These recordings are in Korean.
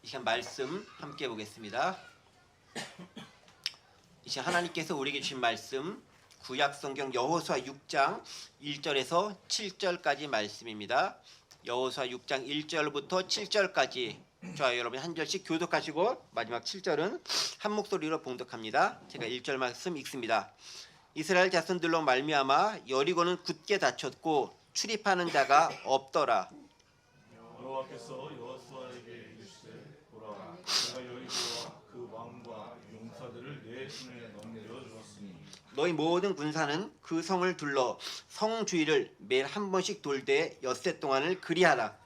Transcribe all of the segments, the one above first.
시간 말씀 함께 보겠습니다. 이제 하나님께서 우리에게 주신 말씀 구약성경 여호수아 6장 1절에서 7절까지 말씀입니다. 여호수아 6장 1절부터 7절까지 저와 여러분이 한 절씩 교독하시고 마지막 7절은 한 목소리로 봉독합니다. 제가 1절 말씀 읽습니다. 이스라엘 자손들로 말미암아 여리고는 굳게 닫혔고 출입하는 자가 없더라. 여호와께서 여호수아에게 이르시되 보라, 내가 여리고와 그 왕과 용사들을 내 손에 넘겨주었으니 너희 모든 군사는 그 성을 둘러 성 주위를 매일 한 번씩 돌되 엿새 동안을 그리하라.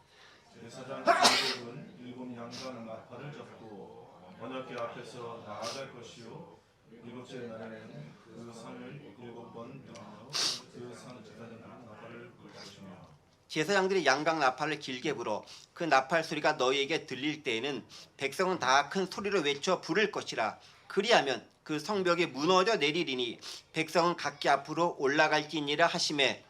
제사장 야곱은 일곱 양강 나팔을 잡고 언약궤 앞에서 나아갈 것이요 일곱째 날에는 그 산을 7번 들며 그 산 제사장들은 나팔을 불 것이며 제사장들이 양각 나팔을 길게 불어 그 나팔 소리가 너희에게 들릴 때에는 백성은 다 큰 소리로 외쳐 부를 것이라. 그리하면 그 성벽이 무너져 내리리니 백성은 각기 앞으로 올라갈지니라 하시매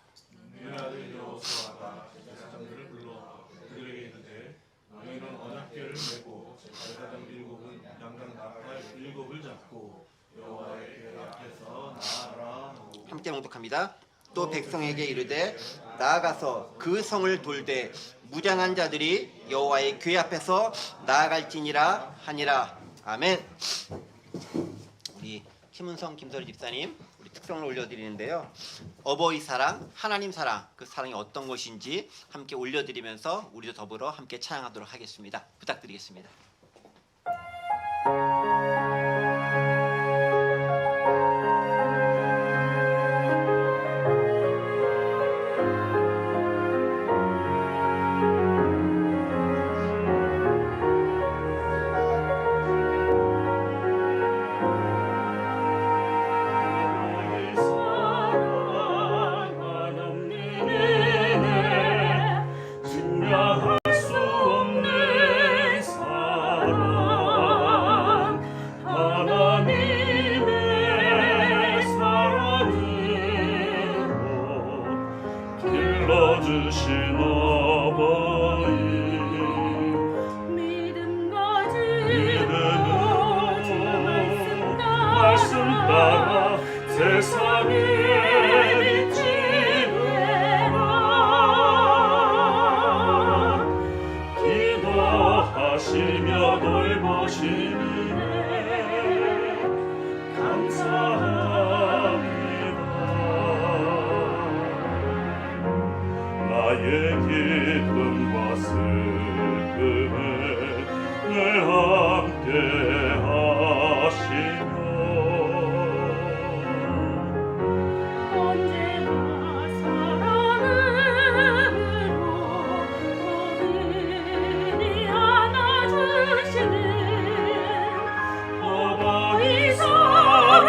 내 아들 여호수아가 제사장들을 불러 그들에게 이르되 너희는 언약궤를 메고 제사장 7은 양각 나팔 7을 잡고 여호와의 궤 앞에서 나아라 하고 함께 봉독합니다. 또 백성에게 이르되 나아가서 그 성을 돌되 무장한 자들이 여호와의 궤 앞에서 나아갈지니라 하니라. 아멘. 우리 김은성 김설희 집사님 우리 특성을 올려드리는데요. 어버이 사랑, 하나님 사랑, 그 사랑이 어떤 것인지 함께 올려드리면서 우리도 더불어 함께 찬양하도록 하겠습니다. 부탁드리겠습니다. 주신 어버이 믿음 가지고 주 말씀 따라 세상에 빛이 되라. 기도하시며 돌보시니 감사합니다. 나의 기쁨과 슬픔을 늘 함께 하시며 언제나 사랑으로 어른이 안아주시는 어버이 사랑,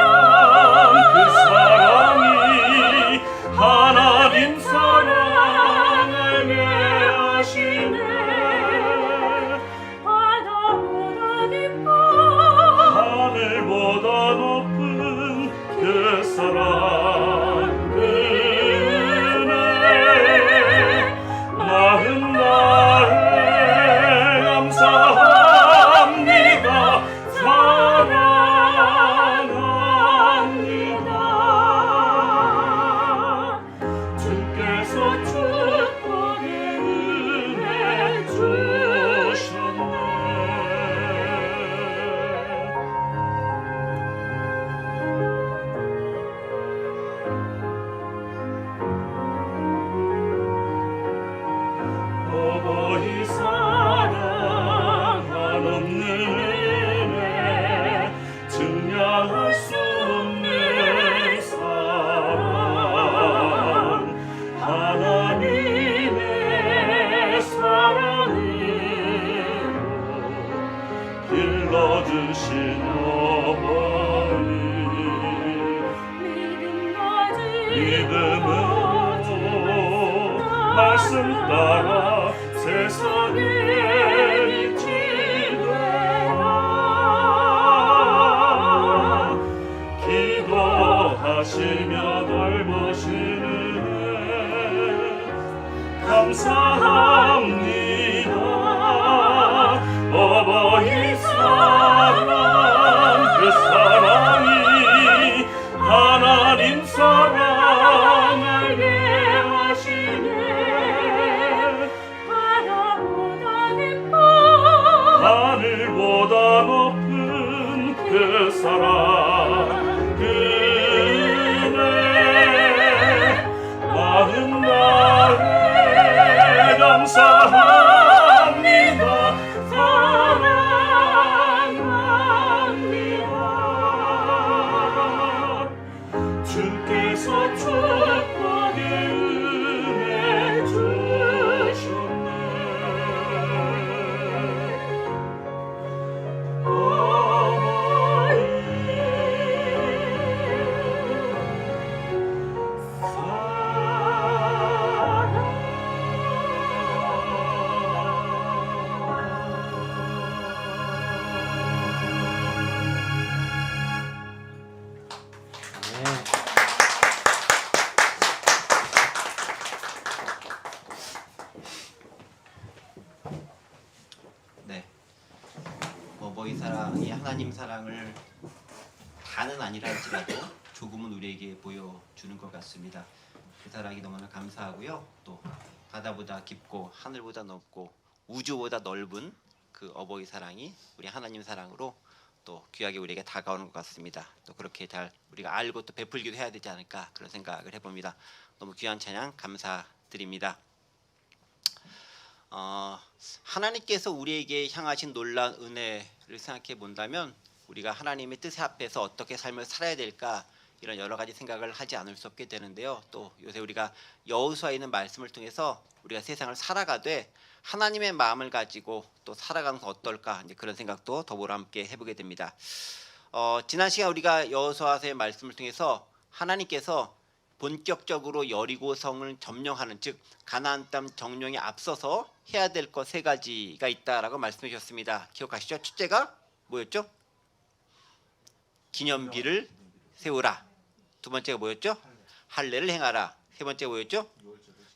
그 사랑이 하나님 사랑을 내하시네. 바다보다 깊고 하늘보다 높은 그 사랑 그 은혜 나흔 날에 감사합니다. 사랑합니다. 주께서 축복의 은혜 주셨네. 어버이 사랑 한없는 은혜 증명할 수 없는 사랑 하나님의 사랑으로 길러주신 어버이 믿음으로 말씀 따라 세상에 빛이 되라. 기도하시며 돌보시는 감사합니다. 어버이 하늘보다 높은 그 사랑 그네 많은 날에 감사합니다 사랑합니다 주께서 축복의 은혜 주셨네 네. 어버이 사랑이 하나님 사랑을 다는 아니라 할지라도 조금은 우리에게 보여주는 것 같습니다. 그 사랑이 너무나 감사하고요. 또 바다보다 깊고 하늘보다 높고 우주보다 넓은 그 어버이 사랑이 우리 하나님 사랑으로 또 귀하게 우리에게 다가오는 것 같습니다. 또 그렇게 잘 우리가 알고 또 베풀기도 해야 되지 않을까 그런 생각을 해봅니다. 너무 귀한 찬양 감사드립니다. 하나님께서 우리에게 향하신 놀라운 은혜를 생각해 본다면 우리가 하나님의 뜻 앞에서 어떻게 삶을 살아야 될까 이런 여러 가지 생각을 하지 않을 수 없게 되는데요. 또 요새 우리가 여호수아에 있는 말씀을 통해서 우리가 세상을 살아가되 하나님의 마음을 가지고 또 살아가는 건 어떨까 이제 그런 생각도 더불어 함께 해보게 됩니다. 지난 시간 우리가 여호수아서의 말씀을 통해서 하나님께서 본격적으로 여리고성을 점령하는 즉 가나안 땅 정령에 앞서서 해야 될 것 세 가지가 있다라고 말씀해 주셨습니다. 기억하시죠? 첫째가 뭐였죠? 기념비를 세우라. 두 번째가 뭐였죠? 할례를 행하라. 세 번째가 뭐였죠?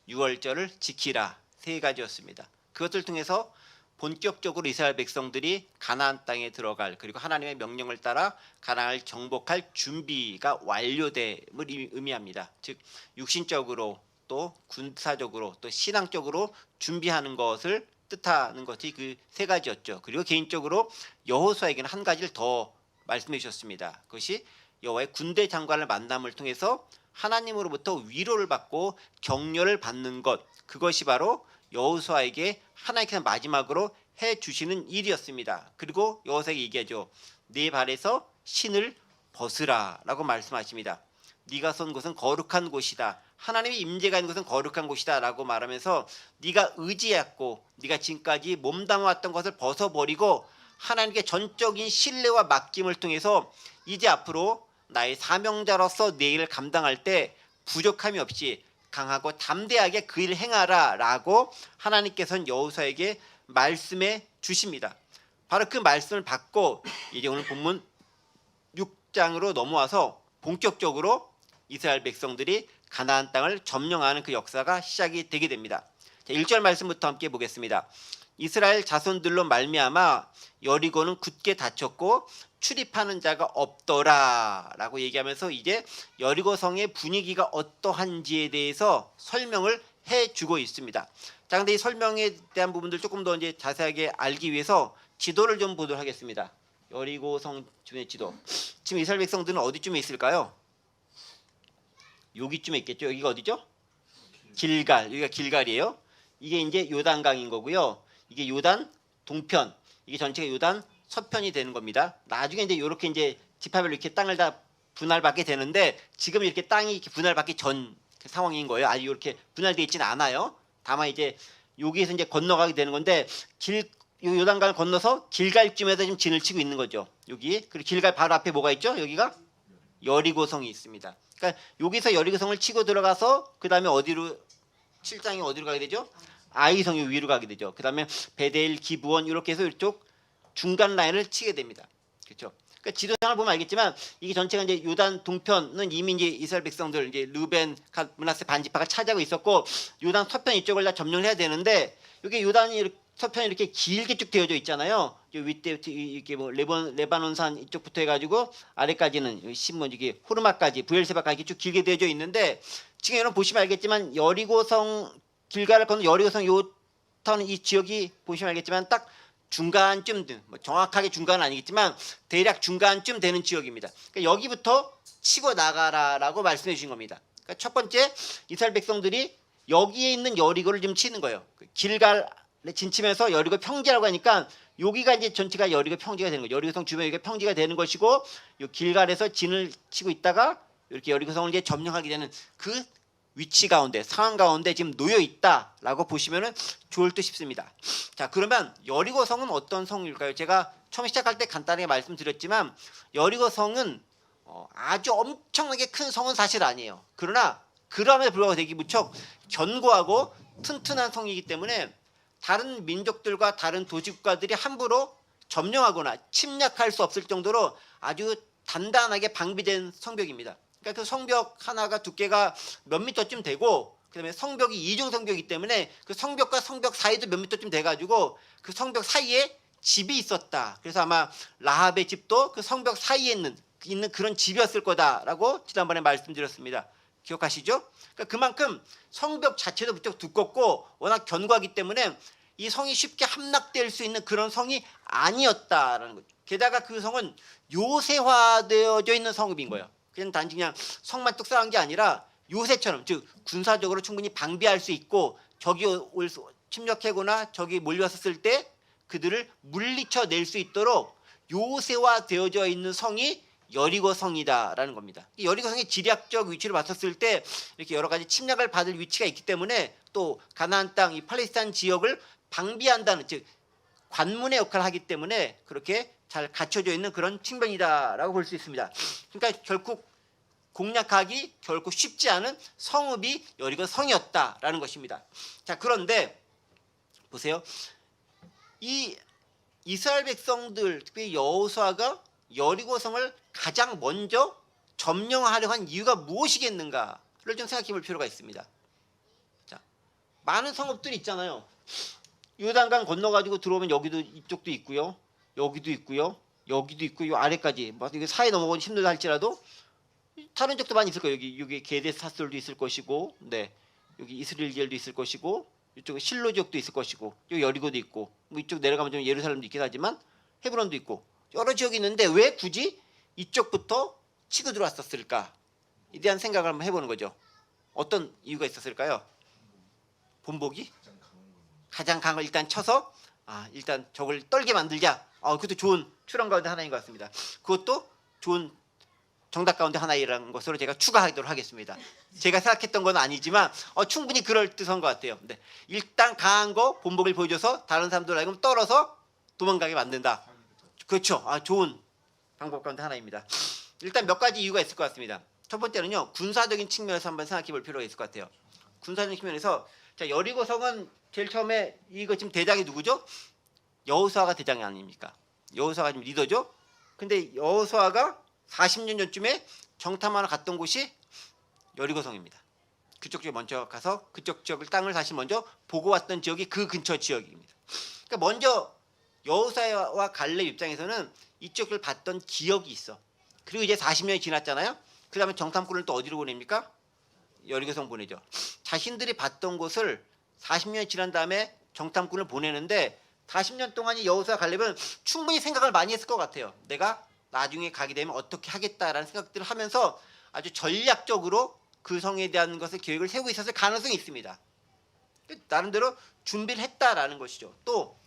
유월절을 지키라. 세 가지였습니다. 그것을 통해서 본격적으로 이스라엘 백성들이 가나안 땅에 들어갈 그리고 하나님의 명령을 따라 가나안을 정복할 준비가 완료됨을 의미합니다. 즉 육신적으로 또 군사적으로 또 신앙적으로 준비하는 것을 뜻하는 것이 그 세 가지였죠. 그리고 개인적으로 여호수아에게는 한 가지를 더 말씀해 주셨습니다. 그것이 여호와의 군대 장관을 만남을 통해서 하나님으로부터 위로를 받고 격려를 받는 것, 그것이 바로 여호수아에게 하나님께서 마지막으로 해 주시는 일이었습니다. 그리고 여호수아에게 얘기하죠. 네 발에서 신을 벗으라라고 말씀하십니다. 네가 선 곳은 거룩한 곳이다. 하나님의 임재가 있는 곳은 거룩한 곳이다라고 말하면서 네가 의지했고 네가 지금까지 몸담아왔던 것을 벗어버리고 하나님께 전적인 신뢰와 맡김을 통해서 이제 앞으로 나의 사명자로서 내 일을 감당할 때 부족함이 없이 강하고 담대하게 그 일을 행하라라고 하나님께서는 여호수아에게 말씀해 주십니다. 바로 그 말씀을 받고 이제 오늘 본문 6장으로 넘어와서 본격적으로 이스라엘 백성들이 가나안 땅을 점령하는 그 역사가 시작이 되게 됩니다. 자, 1절 말씀부터 함께 보겠습니다. 이스라엘 자손들로 말미암아 여리고는 굳게 닫혔고 출입하는 자가 없더라라고 얘기하면서 이제 여리고 성의 분위기가 어떠한지에 대해서 설명을 해주고 있습니다. 자, 근데 이 설명에 대한 부분들 조금 더 이제 자세하게 알기 위해서 지도를 좀 보도록 하겠습니다. 여리고 성 주변의 지도. 지금 이스라엘 백성들은 어디쯤에 있을까요? 여기쯤에 있겠죠. 여기가 어디죠? 길갈. 여기가 길갈이에요. 이게 이제 요단강인 거고요. 이게 요단 동편. 이게 전체가 요단 서편이 되는 겁니다. 나중에 이제 이렇게 이제 지파별로 이렇게 땅을 다 분할받게 되는데 지금 이렇게 땅이 이렇게 분할받기 전 상황인 거예요. 아직 이렇게 분할되어 있지는 않아요. 다만 이제 여기에서 이제 건너가게 되는 건데 요단강을 건너서 길갈쯤에서 지금 진을 치고 있는 거죠. 여기. 그리고 길갈 바로 앞에 뭐가 있죠? 여기가 여리고성이 있습니다. 그러니까 여기서 여리고성을 치고 들어가서 그 다음에 어디로 7장이 어디로 가게 되죠? 아이성이 위로 가게 되죠. 그 다음에 베델, 기브온 이렇게 해서 이쪽 중간 라인을 치게 됩니다. 그렇죠? 그러니까 지도상을 보면 알겠지만 이게 전체가 이제 요단 동편은 이미 이제 이스라엘 백성들 이제 루벤, 갓, 므낫세 반지파가 차지하고 있었고 요단 서편 이쪽을 다 점령을 해야 되는데 여기 요단이 서편이 이렇게 길게 쭉 되어져 있잖아요. 윗대부터 이렇게 뭐 레바논산 이쪽부터 해가지고 아래까지는 신문 이게 호르마까지 부엘세바까지 쭉 길게 되어져 있는데 지금 여러분 보시면 알겠지만 여리고성 길가를 건너 여리고성 요타운 이 지역이 보시면 알겠지만 딱 중간쯤 뭐 정확하게 중간은 아니겠지만 대략 중간쯤 되는 지역입니다. 그러니까 여기부터 치고 나가라라고 말씀해 주신 겁니다. 그러니까 첫 번째 이스라엘 백성들이 여기에 있는 여리고를 좀 치는 거예요. 길갈에 진치면서 여리고 평지라고 하니까 여기가 이제 전체가 여리고 평지가 되는 거예요. 여리고성 주변 여기가 평지가 되는 것이고 요 길갈에서 진을 치고 있다가 이렇게 여리고성을 이제 점령하게 되는 그 위치 가운데 상황 가운데 지금 놓여 있다라고 보시면은 좋을 듯 싶습니다. 자, 그러면 여리고성은 어떤 성일까요? 제가 처음 시작할 때 간단하게 말씀드렸지만 여리고성은 아주 엄청나게 큰 성은 사실 아니에요. 그러나 그럼에도 불구하고 되게 무척 견고하고 튼튼한 성이기 때문에 다른 민족들과 다른 도시국가들이 함부로 점령하거나 침략할 수 없을 정도로 아주 단단하게 방비된 성벽입니다. 그러니까 그 성벽 하나가 두께가 몇 미터쯤 되고 그다음에 성벽이 이중 성벽이기 때문에 그 성벽과 성벽 사이도 몇 미터쯤 돼가지고 그 성벽 사이에 집이 있었다. 그래서 아마 라합의 집도 그 성벽 사이에 있는 그런 집이었을 거다라고 지난번에 말씀드렸습니다. 기억하시죠? 그러니까 그만큼 성벽 자체도 무척 두껍고 워낙 견고하기 때문에 이 성이 쉽게 함락될 수 있는 그런 성이 아니었다라는 거죠. 게다가 그 성은 요새화되어져 있는 성읍인 거예요. 그냥 단지 그냥 성만 뚝 쌓은 게 아니라 요새처럼 즉 군사적으로 충분히 방비할 수 있고 적이 침략하거나 적이 몰려왔을 때 그들을 물리쳐 낼 수 있도록 요새화되어져 있는 성이 여리고성이다라는 겁니다. 이 여리고성의 지리학적 위치를 봤었을 때 이렇게 여러 가지 침략을 받을 위치가 있기 때문에 또 가나안 땅, 이 팔레스타인 지역을 방비한다는 즉 관문의 역할을 하기 때문에 그렇게 잘 갖춰져 있는 그런 측면이다라고 볼 수 있습니다. 그러니까 결국 공략하기 결코 쉽지 않은 성읍이 여리고성이었다라는 것입니다. 자, 그런데 보세요. 이 이스라엘 백성들 특히 여호수아가 여리고성을 가장 먼저 점령하려 한 이유가 무엇이겠는가를 좀 생각해 볼 필요가 있습니다. 자, 많은 성읍들이 있잖아요. 요단강 건너가지고 들어오면 여기도 이쪽도 있고요. 여기도 있고요. 여기도 있고 이 아래까지 뭐 이게 사이 넘어가기 힘들다 할지라도 다른 쪽도 많이 있을 거예요. 여기 게데사솔도 있을 것이고, 네, 여기 이스라엘도 있을 것이고, 이쪽에 실로 지역도 있을 것이고, 여기 여리고도 있고, 뭐 이쪽 내려가면 좀 예루살렘도 있긴 하지만 헤브론도 있고 여러 지역이 있는데 왜 굳이 이쪽부터 치고 들어왔었을까에 대한 생각을 한번 해보는 거죠. 어떤 이유가 있었을까요? 본보기? 가장 강한 걸 일단 쳐서 일단 적을 떨게 만들자. 그것도 좋은 추론 가운데 하나인 것 같습니다. 그것도 좋은 정답 가운데 하나이라는 것으로 제가 추가하도록 하겠습니다. 제가 생각했던 건 아니지만 충분히 그럴듯한 것 같아요. 네. 일단 강한 거 본보기를 보여줘서 다른 사람들 알고 떨어서 도망가게 만든다. 그렇죠. 좋은 방법 가운데 하나입니다. 일단 몇 가지 이유가 있을 것 같습니다. 첫 번째는요, 군사적인 측면에서 한번 생각해 볼 필요가 있을 것 같아요. 군사적인 측면에서 자, 여리고성은 제일 처음에 이거 지금 대장이 누구죠? 여호수아가 대장이 아닙니까? 여호수아가 지금 리더죠. 근데 여호수아가 40년 전쯤에 정탐하러 갔던 곳이 여리고성입니다. 그쪽 지역 먼저 가서 그쪽 지역을 땅을 다시 먼저 보고 왔던 지역이 그 근처 지역입니다. 그러니까 먼저 여호수아와 갈렙 입장에서는 이쪽을 봤던 기억이 있어. 그리고 이제 40년이 지났잖아요. 그 다음에 정탐꾼을 또 어디로 보냅니까? 여리고성 보내죠. 자신들이 봤던 곳을 40년이 지난 다음에 정탐꾼을 보내는데 40년 동안 이 여호수아 갈렙은 충분히 생각을 많이 했을 것 같아요. 내가 나중에 가게 되면 어떻게 하겠다라는 생각들을 하면서 아주 전략적으로 그 성에 대한 것을 계획을 세우고 있었을 가능성이 있습니다. 나름대로 준비를 했다라는 것이죠. 또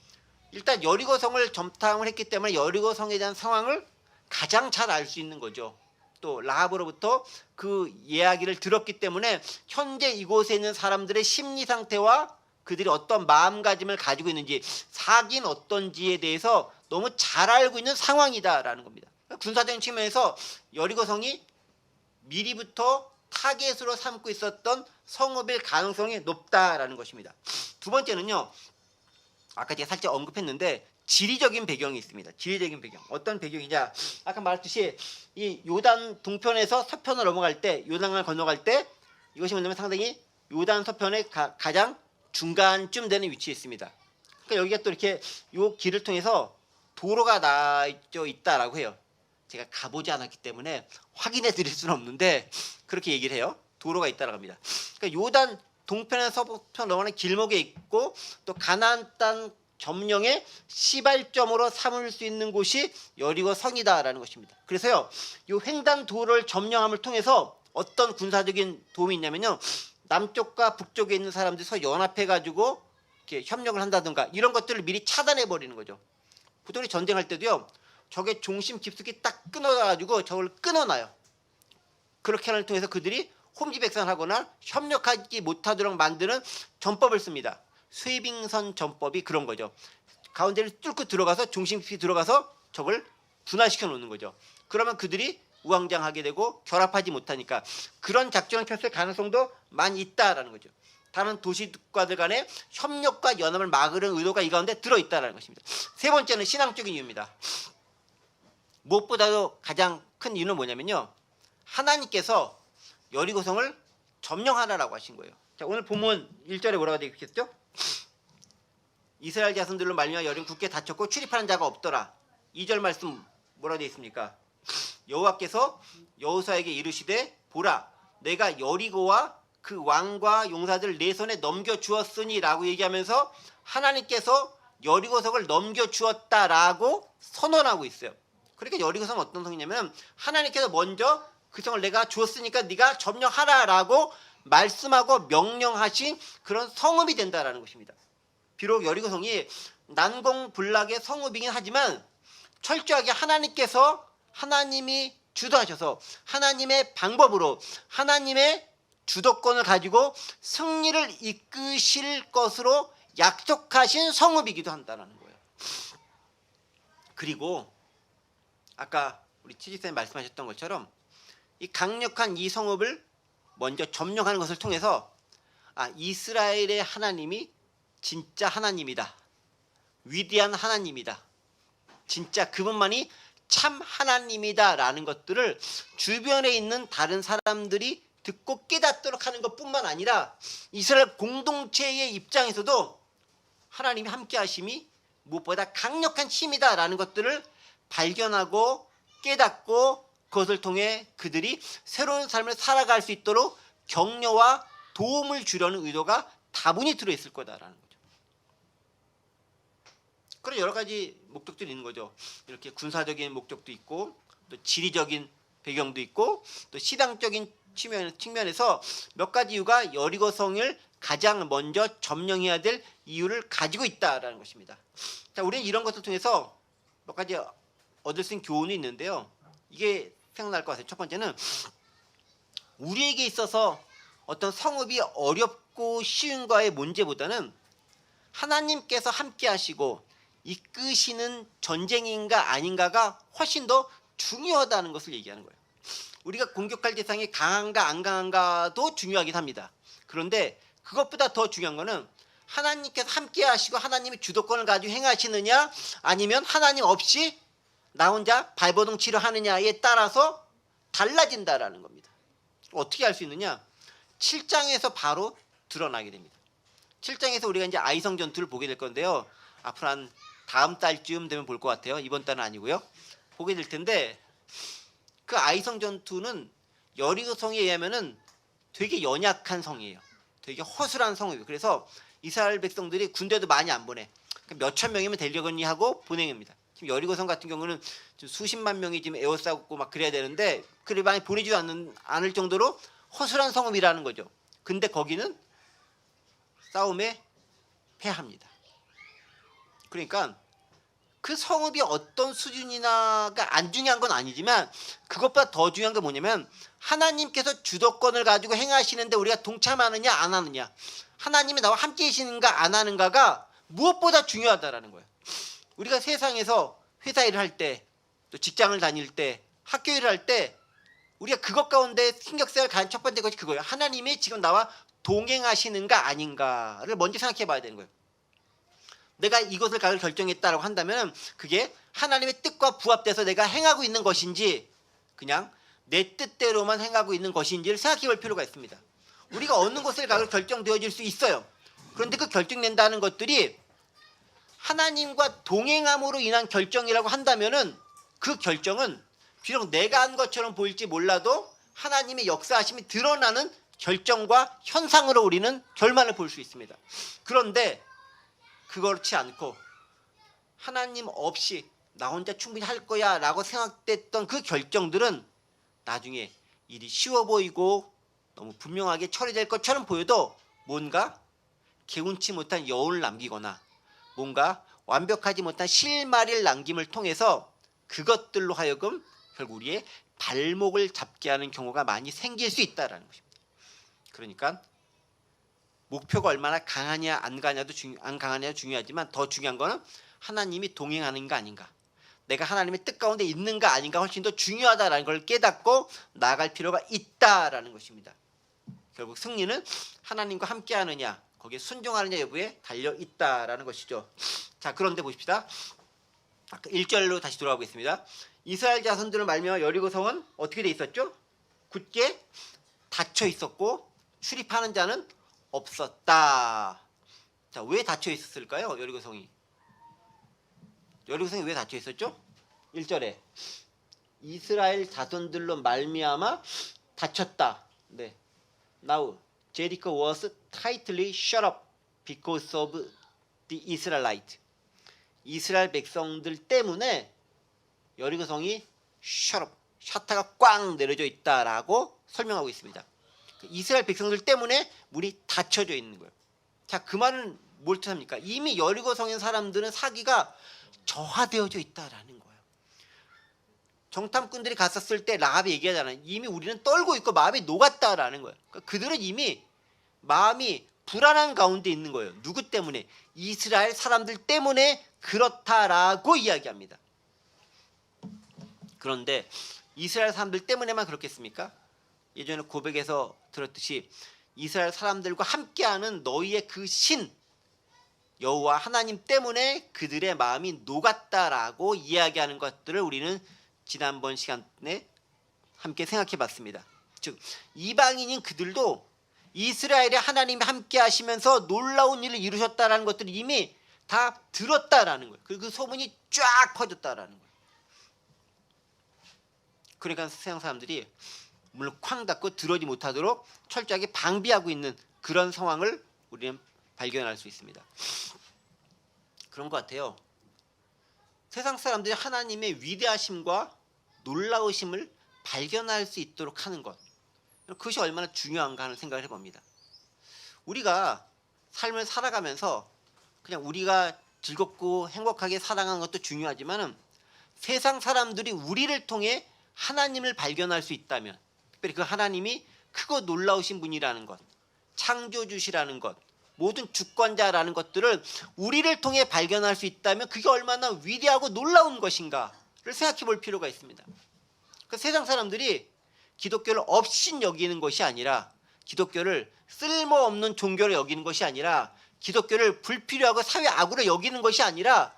일단 여리고성을 점탐을 했기 때문에 여리고성에 대한 상황을 가장 잘 알 수 있는 거죠. 또 라합으로부터 그 이야기를 들었기 때문에 현재 이곳에 있는 사람들의 심리 상태와 그들이 어떤 마음가짐을 가지고 있는지 사기는 어떤지에 대해서 너무 잘 알고 있는 상황이다라는 겁니다. 군사적인 측면에서 여리고성이 미리부터 타겟으로 삼고 있었던 성읍일 가능성이 높다라는 것입니다. 두 번째는요, 아까 제가 살짝 언급했는데 지리적인 배경이 있습니다. 지리적인 배경. 어떤 배경이냐? 아까 말했듯이 이 요단 동편에서 서편을 넘어갈 때, 요단강을 건너갈 때 이것이 뭐냐면 상당히 요단 서편의 가장 중간쯤 되는 위치에 있습니다. 그러니까 여기가 또 이렇게 요 길을 통해서 도로가 나져 있다라고 해요. 제가 가보지 않았기 때문에 확인해 드릴 수는 없는데 그렇게 얘기를 해요. 도로가 있다라고 합니다. 그러니까 요단 동편에서 서편 넘어가는 길목에 있고 또 가나안 땅 점령의 시발점으로 삼을 수 있는 곳이 여리고 성이다라는 것입니다. 그래서요, 이 횡단도로를 점령함을 통해서 어떤 군사적인 도움이 있냐면요, 남쪽과 북쪽에 있는 사람들이 서로 연합해 가지고 이렇게 협력을 한다든가 이런 것들을 미리 차단해 버리는 거죠. 보통 전쟁할 때도요, 적의 중심 깊숙이 딱 끊어가지고 적을 끊어놔요. 그렇게 하는 통해서 그들이 혼비백산하거나 협력하지 못하도록 만드는 전법을 씁니다. 쇄빙선 전법이 그런 거죠. 가운데를 뚫고 들어가서 중심 깊이 들어가서 적을 분화시켜 놓는 거죠. 그러면 그들이 우왕좌왕하게 되고 결합하지 못하니까 그런 작전을 펼칠 가능성도 많이 있다라는 거죠. 다른 도시국가들 간의 협력과 연합을 막으려는 의도가 이 가운데 들어있다는 것입니다. 세 번째는 신앙적인 이유입니다. 무엇보다도 가장 큰 이유는 뭐냐면요, 하나님께서 여리고성을 점령하라라고 하신 거예요. 자, 오늘 본문 1절에 뭐라고 되어 있겠죠? 이스라엘 자손들로 말미암아 여리고 굳게 닫혔고 출입하는 자가 없더라. 2절 말씀 뭐라고 되어 있습니까? 여호와께서 여호수아에게 이르시되 보라, 내가 여리고와 그 왕과 용사들을 내 손에 넘겨주었으니 라고 얘기하면서 하나님께서 여리고성을 넘겨주었다라고 선언하고 있어요. 그러니까 여리고성은 어떤 성이냐면 하나님께서 먼저 그 성을 내가 주었으니까 네가 점령하라라고 말씀하고 명령하신 그런 성읍이 된다라는 것입니다. 비록 여리고성이 난공불락의 성읍이긴 하지만 철저하게 하나님께서 하나님이 주도하셔서 하나님의 방법으로 하나님의 주도권을 가지고 승리를 이끄실 것으로 약속하신 성읍이기도 한다는 거예요. 그리고 아까 우리 치지쌤이 말씀하셨던 것처럼 이 강력한 이 성읍을 먼저 점령하는 것을 통해서 이스라엘의 하나님이 진짜 하나님이다. 위대한 하나님이다. 진짜 그분만이 참 하나님이다라는 것들을 주변에 있는 다른 사람들이 듣고 깨닫도록 하는 것뿐만 아니라 이스라엘 공동체의 입장에서도 하나님이 함께 하심이 무엇보다 강력한 힘이다라는 것들을 발견하고 깨닫고 그것을 통해 그들이 새로운 삶을 살아갈 수 있도록 격려와 도움을 주려는 의도가 다분히 들어있을 거다라는 거죠. 그런 여러 가지 목적들이 있는 거죠. 이렇게 군사적인 목적도 있고 또 지리적인 배경도 있고 또 시당적인 측면에서 몇 가지 이유가 여리고성을 가장 먼저 점령해야 될 이유를 가지고 있다라는 것입니다. 자, 우리는 이런 것을 통해서 몇 가지 얻을 수 있는 교훈이 있는데요. 이게 생각날 것 같아요. 첫 번째는 우리에게 있어서 어떤 성읍이 어렵고 쉬운가의 문제보다는 하나님께서 함께 하시고 이끄시는 전쟁인가 아닌가가 훨씬 더 중요하다는 것을 얘기하는 거예요. 우리가 공격할 대상이 강한가 안 강한가도 중요하긴 합니다. 그런데 그것보다 더 중요한 거는 하나님께서 함께 하시고 하나님이 주도권을 가지고 행하시느냐 아니면 하나님 없이 나 혼자 발버둥 치려 하느냐에 따라서 달라진다라는 겁니다. 어떻게 알 수 있느냐? 7장에서 바로 드러나게 됩니다. 7장에서 우리가 이제 아이성 전투를 보게 될 건데요. 앞으로 한 다음 달쯤 되면 볼 것 같아요. 이번 달은 아니고요. 보게 될 텐데 그 아이성 전투는 여리고성에 의하면은 되게 연약한 성이에요. 되게 허술한 성이에요. 그래서 이스라엘 백성들이 군대도 많이 안 보내. 몇천 명이면 되려거니 하고 보내입니다. 지금 여리고성 같은 경우는 지금 수십만 명이 지금 에워싸고 막 그래야 되는데 그리 많이 보내지도 않을 정도로 허술한 성읍이라는 거죠. 근데 거기는 싸움에 패합니다. 그러니까 그 성읍이 어떤 수준이나가 안 중요한 건 아니지만 그것보다 더 중요한 게 뭐냐면 하나님께서 주도권을 가지고 행하시는데 우리가 동참하느냐 안 하느냐, 하나님이 나와 함께 계시는가 안 하는가가 무엇보다 중요하다라는 거예요. 우리가 세상에서 회사 일을 할 때, 또 직장을 다닐 때, 학교 일을 할 때 우리가 그것 가운데 신경쓰여야 가는 첫 번째 것이 그거예요. 하나님이 지금 나와 동행하시는가 아닌가를 먼저 생각해 봐야 되는 거예요. 내가 이것을 가길 결정했다라고 한다면 그게 하나님의 뜻과 부합돼서 내가 행하고 있는 것인지 그냥 내 뜻대로만 행하고 있는 것인지를 생각해 볼 필요가 있습니다. 우리가 어느 곳을 가길 결정되어질 수 있어요. 그런데 그 결정된다는 것들이 하나님과 동행함으로 인한 결정이라고 한다면은 그 결정은 비록 내가 한 것처럼 보일지 몰라도 하나님의 역사하심이 드러나는 결정과 현상으로 우리는 결말을 볼 수 있습니다. 그런데 그렇지 않고 하나님 없이 나 혼자 충분히 할 거야 라고 생각됐던 그 결정들은 나중에 일이 쉬워 보이고 너무 분명하게 처리될 것처럼 보여도 뭔가 개운치 못한 여운을 남기거나 뭔가 완벽하지 못한 실마리를 남김을 통해서 그것들로 하여금 결국 우리의 발목을 잡게 하는 경우가 많이 생길 수 있다는 것입니다. 그러니까 목표가 얼마나 강하냐 안 강하냐도 중요하지만 더 중요한 거는 하나님이 동행하는 거 아닌가, 내가 하나님의 뜻 가운데 있는가 아닌가 훨씬 더 중요하다라는 걸 깨닫고 나아갈 필요가 있다라는 것입니다. 결국 승리는 하나님과 함께 하느냐 거기에 순종하느냐 여부에 달려 있다라는 것이죠. 자, 그런데 보십시다. 아까 1절로 다시 돌아가겠습니다. 이스라엘 자손들을 말미암아 여리고성은 어떻게 돼 있었죠? 굳게 닫혀 있었고 출입하는 자는 없었다. 자, 왜 닫혀 있었을까요? 여리고성이 왜 닫혀 있었죠? 1절에 이스라엘 자손들로 말미암아 닫혔다. 네. Now Jericho was tightly shut up because of the Israelite. 이스라엘 백성들 때문에 여리고성이 shut up, 셔터가 꽝 내려져 있다라고 설명하고 있습니다. 이스라엘 백성들 때문에 문이 닫혀져 있는 거예요. 자, 그 말은 뭘 뜻합니까? 이미 여리고성의 사람들은 사기가 저하되어져 있다라는 거예요. 정탐꾼들이 갔었을 때 라합이 얘기하잖아요. 이미 우리는 떨고 있고 마음이 녹았다라는 거예요. 그러니까 그들은 이미 마음이 불안한 가운데 있는 거예요. 누구 때문에? 이스라엘 사람들 때문에 그렇다라고 이야기합니다. 그런데 이스라엘 사람들 때문에만 그렇겠습니까? 예전에 고백에서 들었듯이 이스라엘 사람들과 함께하는 너희의 그 신 여호와 하나님 때문에 그들의 마음이 녹았다라고 이야기하는 것들을 우리는 지난번 시간에 함께 생각해 봤습니다. 즉 이방인인 그들도 이스라엘의 하나님이 함께 하시면서 놀라운 일을 이루셨다라는 것들을 이미 다 들었다라는 거예요. 그리고 그 소문이 쫙 퍼졌다라는 거예요. 그러니까 세상 사람들이 문을 쾅 닫고 들어오지 못하도록 철저하게 방비하고 있는 그런 상황을 우리는 발견할 수 있습니다. 그런 것 같아요. 세상 사람들이 하나님의 위대하심과 놀라우심을 발견할 수 있도록 하는 것, 그것이 얼마나 중요한가 하는 생각을 해봅니다. 우리가 삶을 살아가면서 그냥 우리가 즐겁고 행복하게 살아가는 것도 중요하지만은 세상 사람들이 우리를 통해 하나님을 발견할 수 있다면, 특별히 그 하나님이 크고 놀라우신 분이라는 것, 창조주시라는 것, 모든 주권자라는 것들을 우리를 통해 발견할 수 있다면 그게 얼마나 위대하고 놀라운 것인가를 생각해 볼 필요가 있습니다. 그 세상 사람들이 기독교를 업신 여기는 것이 아니라, 기독교를 쓸모없는 종교로 여기는 것이 아니라, 기독교를 불필요하고 사회 악으로 여기는 것이 아니라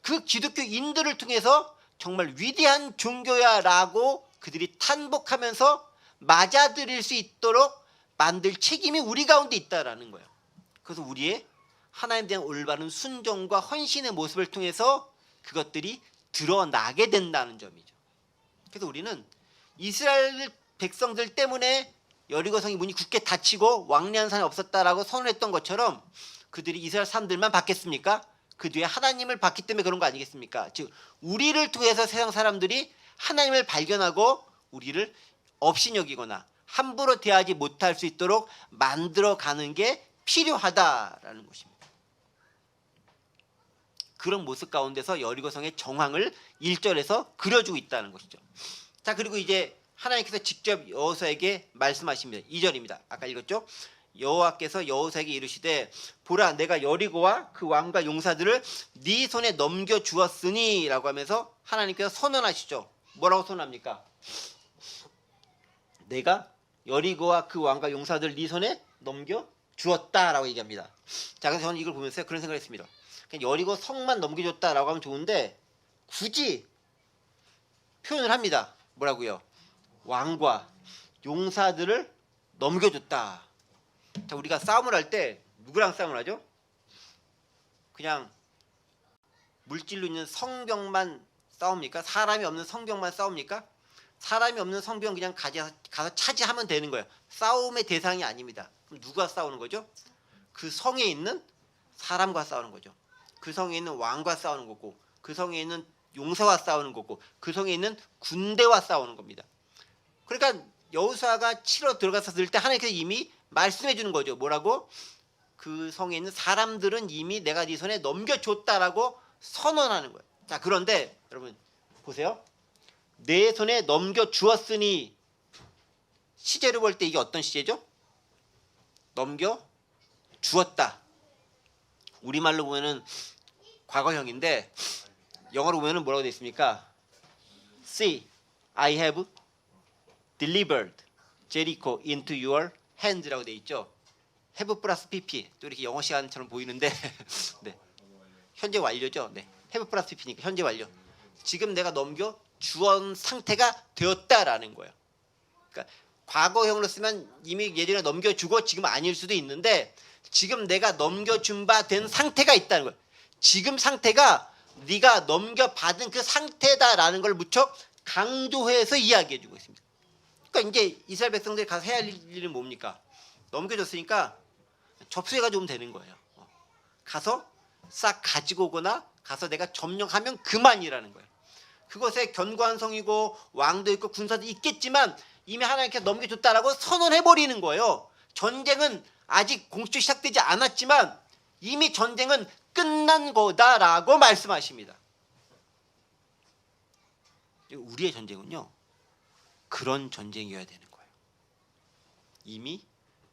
그 기독교인들을 통해서 정말 위대한 종교야라고 그들이 탄복하면서 맞아들일 수 있도록 만들 책임이 우리 가운데 있다라는 거예요. 그래서 우리의 하나님에 대한 올바른 순종과 헌신의 모습을 통해서 그것들이 드러나게 된다는 점이죠. 그래서 우리는 이스라엘 백성들 때문에 여리고성이 문이 굳게 닫히고 왕래한 사람이 없었다라고 선언했던 것처럼 그들이 이스라엘 사람들만 받겠습니까? 그 뒤에 하나님을 받기 때문에 그런 거 아니겠습니까? 즉 우리를 통해서 세상 사람들이 하나님을 발견하고 우리를 업신여기거나 함부로 대하지 못할 수 있도록 만들어가는 게 필요하다라는 것입니다. 그런 모습 가운데서 여리고성의 정황을 1절에서 그려주고 있다는 것이죠. 자, 그리고 이제 하나님께서 직접 여호수아에게 말씀하십니다. 2절입니다. 아까 읽었죠? 여호와께서 여호수아에게 이르시되 보라 내가 여리고와 그 왕과 용사들을 네 손에 넘겨주었으니 라고 하면서 하나님께서 선언하시죠. 뭐라고 선언합니까? 내가 여리고와 그 왕과 용사들을 네 손에 넘겨주었다라고 얘기합니다. 자, 그래서 저는 이걸 보면서 그런 생각을 했습니다. 그냥 여리고 성만 넘겨줬다라고 하면 좋은데 굳이 표현을 합니다. 뭐라고요? 왕과 용사들을 넘겨줬다. 자, 우리가 싸움을 할 때 누구랑 싸움을 하죠? 그냥 물질로 있는 성벽만 싸웁니까? 사람이 없는 성벽만 싸웁니까? 사람이 없는 성벽은 그냥 가서 차지하면 되는 거예요. 싸움의 대상이 아닙니다. 그럼 누가 싸우는 거죠? 그 성에 있는 사람과 싸우는 거죠. 그 성에 있는 왕과 싸우는 거고, 그 성에 있는 용사와 싸우는 거고, 그 성에 있는 군대와 싸우는 겁니다. 그러니까 여호수아가 치러 들어가서 들 때 하나님께서 이미 말씀해 주는 거죠. 뭐라고? 그 성에 있는 사람들은 이미 내가 네 손에 넘겨줬다라고 선언하는 거예요. 자, 그런데 여러분 보세요. 내 손에 넘겨주었으니, 시제로 볼 때 이게 어떤 시제죠? 넘겨주었다. 우리말로 보면은 과거형인데 영어로 보면은 뭐라고 되어 있습니까? See, I have delivered Jericho into your hands라고 되어 있죠. have 플러스 pp, 또 이렇게 영어 시간처럼 보이는데 네. 현재 완료죠. 네. have 플러스 pp니까 현재 완료. 지금 내가 넘겨주었 상태가 되었다라는 거예요. 그러니까 과거형으로 쓰면 이미 예전에 넘겨주고 지금 아닐 수도 있는데, 지금 내가 넘겨준 바 된 상태가 있다는 거예요. 지금 상태가 네가 넘겨받은 그 상태다라는 걸 무척 강조해서 이야기해주고 있습니다. 그러니까 이제 이스라엘 백성들이 가서 해야 할 일은 뭡니까? 넘겨줬으니까 접수해가지고 오면 되는 거예요. 가서 싹 가지고 오거나 가서 내가 점령하면 그만이라는 거예요. 그것에 견고한 성이고 왕도 있고 군사도 있겠지만 이미 하나님께 넘겨줬다라고 선언해버리는 거예요. 전쟁은 아직 공식적으로 시작되지 않았지만 이미 전쟁은 끝난 거다라고 말씀하십니다. 우리의 전쟁은요, 그런 전쟁이어야 되는 거예요. 이미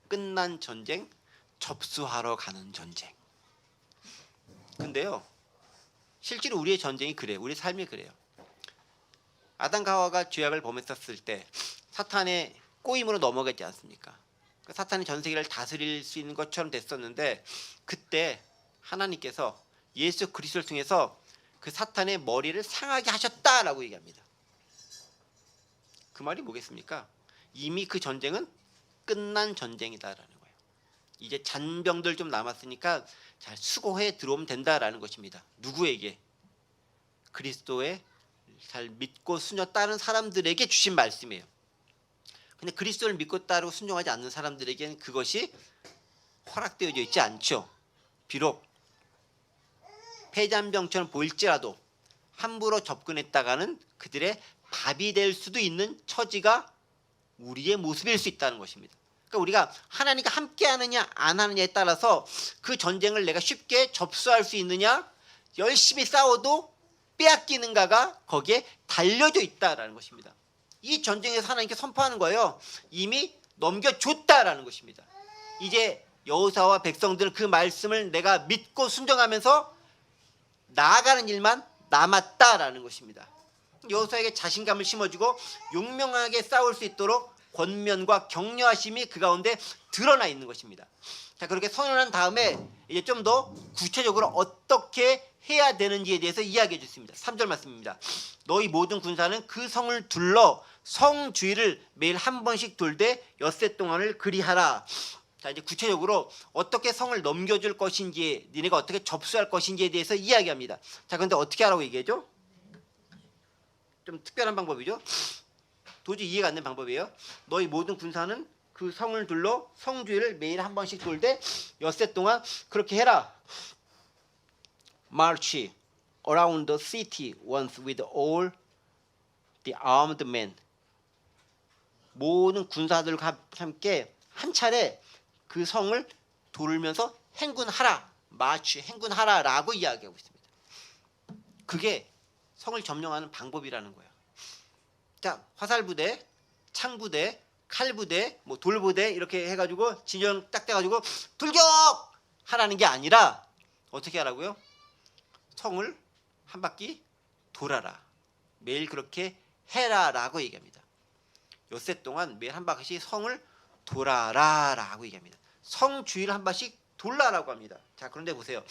끝난 전쟁, 접수하러 가는 전쟁. 근데요, 실제로 우리의 전쟁이 그래요. 우리 삶이 그래요. 아담과 하와가 죄악을 범했었을 때 사탄의 꼬임으로 넘어갔지 않습니까? 사탄이 전 세계를 다스릴 수 있는 것처럼 됐었는데, 그때 하나님께서 예수 그리스도를 통해서 그 사탄의 머리를 상하게 하셨다라고 얘기합니다. 그 말이 뭐겠습니까? 이미 그 전쟁은 끝난 전쟁이다라는 거예요. 이제 잔병들 좀 남았으니까 잘 수고해 들어오면 된다라는 것입니다. 누구에게? 그리스도의 잘 믿고 순종 따른 사람들에게 주신 말씀이에요. 근데 그리스도를 믿고 따르고 순종하지 않는 사람들에게는 그것이 허락되어져 있지 않죠. 비록 폐잔병처럼 보일지라도 함부로 접근했다가는 그들의 밥이 될 수도 있는 처지가 우리의 모습일 수 있다는 것입니다. 그러니까 우리가 하나님과 함께 하느냐 안 하느냐에 따라서 그 전쟁을 내가 쉽게 접수할 수 있느냐, 열심히 싸워도 빼앗기는가가 거기에 달려져 있다라는 것입니다. 이 전쟁에서 하나님께 선포하는 거예요. 이미 넘겨줬다라는 것입니다. 이제 여호수아와 백성들은 그 말씀을 내가 믿고 순종하면서 나아가는 일만 남았다라는 것입니다. 여호수아에게 자신감을 심어주고 용맹하게 싸울 수 있도록 권면과 격려하심이 그 가운데 드러나 있는 것입니다. 자, 그렇게 선언한 다음에 이제 좀 더 구체적으로 어떻게 해야 되는지에 대해서 이야기해 줬습니다. 3절 말씀입니다. 너희 모든 군사는 그 성을 둘러 성 주위를 매일 한 번씩 돌되 엿새 동안을 그리하라. 자, 이제 구체적으로 어떻게 성을 넘겨줄 것인지, 니네가 어떻게 접수할 것인지에 대해서 이야기합니다. 자, 그런데 어떻게 하라고 얘기해줘? 좀 특별한 방법이죠. 도저히 이해가 안 되는 방법이에요. 너희 모든 군사는 그 성을 둘러 성 주위를 매일 한 번씩 돌되 엿새 동안 그렇게 해라. March around the city once with all the armed men. 모든 군사들과 함께 한 차례 그 성을 돌면서 행군하라. 마치 행군하라라고 이야기하고 있습니다. 그게 성을 점령하는 방법이라는 거예요. 자, 화살부대, 창부대, 칼부대, 뭐 돌부대 이렇게 해가지고 진영 딱 돼가지고 돌격하라는 게 아니라 어떻게 하라고요? 성을 한 바퀴 돌아라. 매일 그렇게 해라라고 얘기합니다. 엿새 동안 매일 한 바퀴씩 성을 돌아라라고 얘기합니다. 성 주위를 한 바퀴씩 돌라라고 합니다. 자, 그런데 보세요.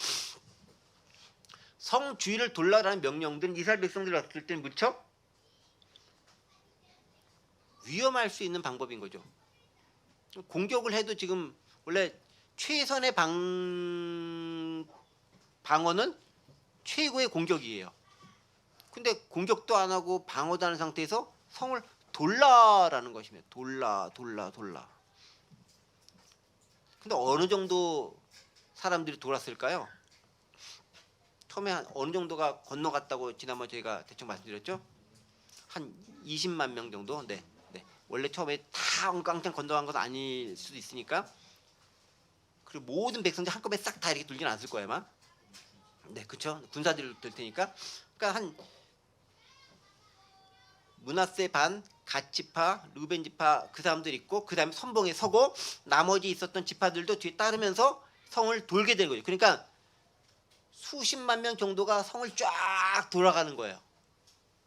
성 주위를 돌라라는 명령들은 이스라엘 백성들 봤을 때는 무척 위험할 수 있는 방법인 거죠. 공격을 해도 지금 원래 최선의 방어는 최고의 공격이에요. 근데 공격도 안 하고 방어도 하는 상태에서 성을 돌라라는 것입니다. 돌라. 근데 어느 정도 사람들이 돌았을까요? 처음에 한 어느 정도가 건너갔다고 지난번 저희가 대충 말씀드렸죠? 한 20만 명 정도. 네. 원래 처음에 다 엉깡창 건너간 건 아닐 수도 있으니까. 그리고 모든 백성들 한꺼번에 싹 다 이렇게 돌지는 않을 거예요, 아마. 네, 그렇죠. 군사들이 될 테니까. 그러니까 한 므낫세 반, 갓 지파, 루벤 지파 그 사람들 있고 그다음에 선봉에 서고 나머지 있었던 지파들도 뒤에 따르면서 성을 돌게 되는 거죠. 그러니까 수십만 명 정도가 성을 쫙 돌아가는 거예요.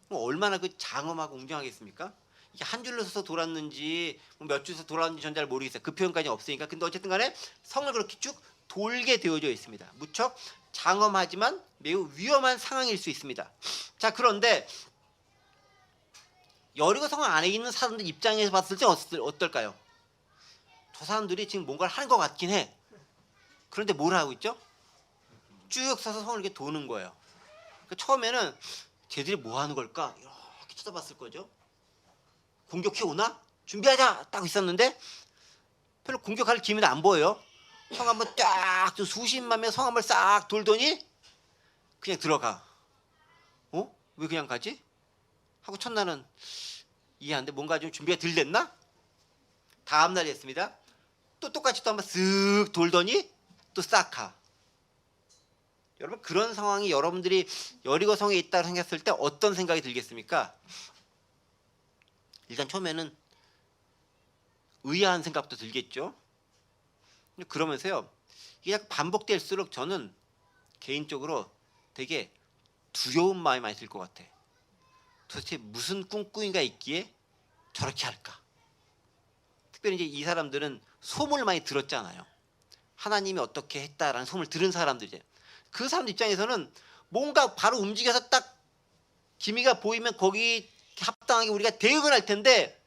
얼마나 그 장엄하고 웅장하겠습니까? 이게 한 줄로 서서 돌았는지 몇 줄서 돌았는지 전 잘 모르겠어요. 그 표현까지 없으니까. 근데 어쨌든 간에 성을 그렇게 쭉 돌게 되어져 있습니다. 무척 장엄하지만 매우 위험한 상황일 수 있습니다. 자, 그런데 여리고 성 안에 있는 사람들 입장에서 봤을 때 어떨까요? 저 사람들이 지금 뭔가를 하는 것 같긴 해. 그런데 뭘 하고 있죠? 쭉 서서 성을 이렇게 도는 거예요. 그러니까 처음에는 쟤들이 뭐 하는 걸까? 이렇게 쳐다봤을 거죠. 공격해 오나? 준비하자! 딱 있었는데 별로 공격할 기미는 안 보여요. 성 한번 쫙 수십만 명 성 한번 싹 돌더니 그냥 들어가. 왜 그냥 가지? 하고 첫날은 이해 안 돼. 뭔가 좀 준비가 덜 됐나? 다음 날이었습니다. 또 똑같이 또 한번 쓱 돌더니 또 싹 가. 여러분, 그런 상황이 여러분들이 여리고성에 있다고 생각했을 때 어떤 생각이 들겠습니까? 일단 처음에는 의아한 생각도 들겠죠. 그러면서요, 이게 반복될수록 저는 개인적으로 되게 두려운 마음이 많이 들 것 같아. 도대체 무슨 꿍꿍이가 있기에 저렇게 할까? 특별히 이제 이 사람들은 소문을 많이 들었잖아요. 하나님이 어떻게 했다라는 소문을 들은 사람들이에요. 그 사람들 입장에서는 뭔가 바로 움직여서 딱 기미가 보이면 거기 합당하게 우리가 대응을 할 텐데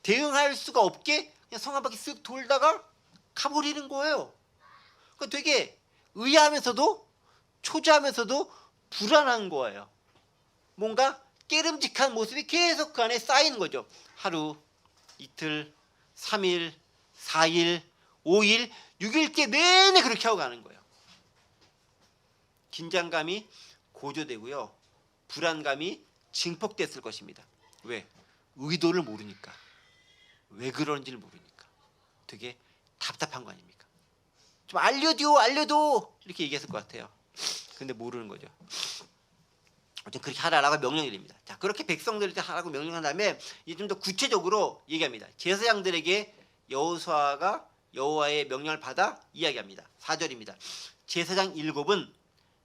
대응할 수가 없게 그냥 성 한 바퀴 쓱 돌다가 가버리는 거예요. 그러니까 되게 의아하면서도 초조하면서도 불안한 거예요. 뭔가 깨름직한 모습이 계속 그 안에 쌓이는 거죠. 하루, 이틀, 3일, 4일, 5일, 6일째 내내 그렇게 하고 가는 거예요. 긴장감이 고조되고요. 불안감이 증폭됐을 것입니다. 왜? 의도를 모르니까. 왜 그런지를 모르니까. 되게 답답한 거 아닙니까? 좀 알려줘 이렇게 얘기했을 것 같아요. 근데 모르는 거죠. 어쨌든 그렇게 하라라고 명령이 됩니다. 자, 그렇게 백성들한테 하라고 명령한 다음에 이제 좀 더 구체적으로 얘기합니다. 제사장들에게 여호수아가 여호와의 명령을 받아 이야기합니다. 4절입니다. 제사장 7은